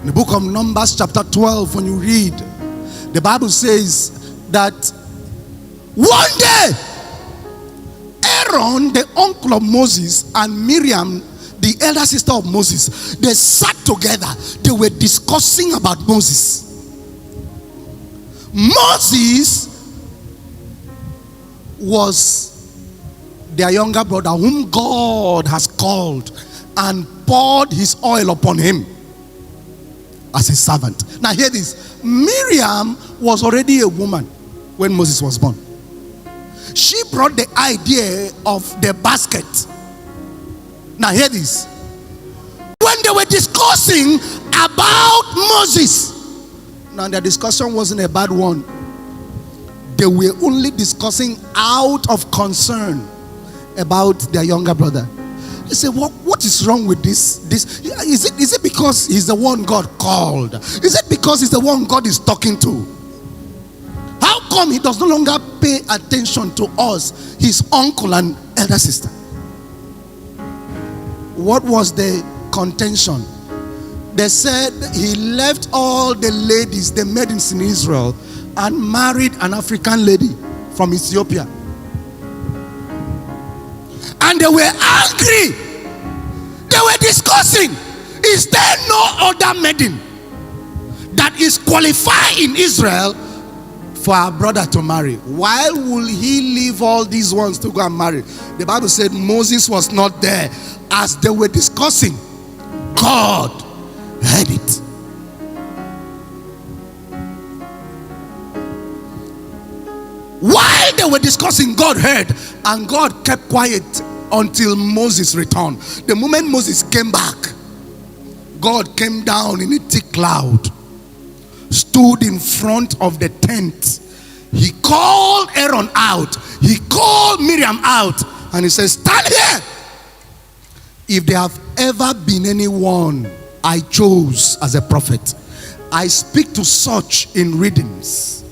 In the book of Numbers chapter 12, when you read, the Bible says that one day Aaron, the uncle of Moses, and Miriam, the elder sister of Moses, they sat together. They were discussing about Moses. Moses was their younger brother whom God has called and poured his oil upon him as a servant. Now hear this. Miriam was already a woman when Moses was born. She brought the idea of the basket. Now hear this. When they were discussing about Moses, now the discussion wasn't a bad one. They were only discussing out of concern about their younger brother. They say, what is wrong with this? Is it because he's the one God called? Is it because he's the one God is talking to? How come he does no longer pay attention to us, his uncle and elder sister? What was the contention? They said he left all the ladies, the maidens in Israel, and married an African lady from Ethiopia. And they were angry. They were discussing, is there no other maiden that is qualified in Israel for our brother to marry? Why will he leave all these ones to go and marry? The Bible said Moses was not there. As they were discussing, God heard it. While they were discussing, God heard, and God kept quiet until Moses returned. The moment Moses came back, God came down in a thick cloud, stood in front of the tent. He called Aaron out, he called Miriam out, and he said, stand here. If there have ever been anyone I chose as a prophet, I speak to such in readings,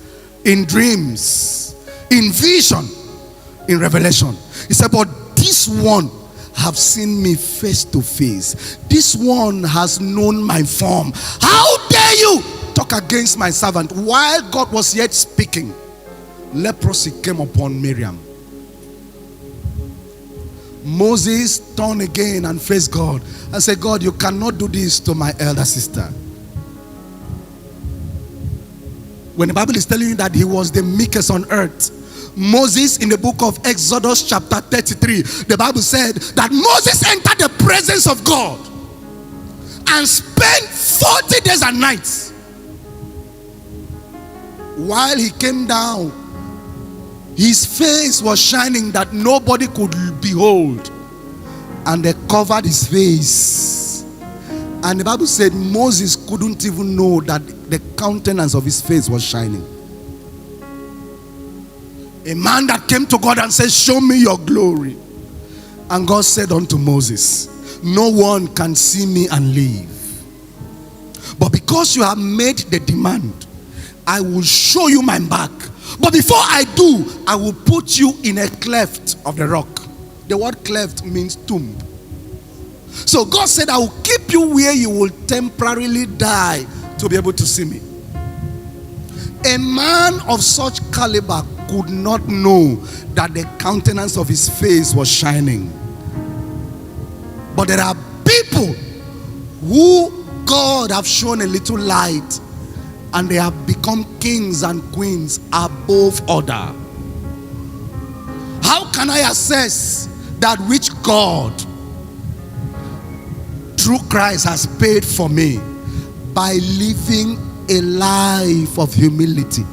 in dreams, in vision, in revelation. He said, but this one have seen me face to face. This one has known my form. How dare you talk against my servant? While God was yet speaking, leprosy came upon Miriam. Moses turned again and faced God and said, God, you cannot do this to my elder sister. When the Bible is telling you that he was the meekest on earth, Moses, in the book of Exodus chapter 33, the Bible said that Moses entered the presence of God and spent 40 days and nights. While he came down, his face was shining that nobody could behold, and they covered his face. And the Bible said Moses couldn't even know that the countenance of his face was shining. A man that came to God and said, show me your glory. And God said unto Moses, no one can see me and live. But because you have made the demand, I will show you my back. But before I do, I will put you in a cleft of the rock. The word cleft means tomb. So God said, I will keep you where you will temporarily die to be able to see me. A man of such caliber could not know that the countenance of his face was shining. But there are people who God have shown a little light, and they have become kings and queens above order. How can I assess that which God through Christ has paid for me? By living a life of humility.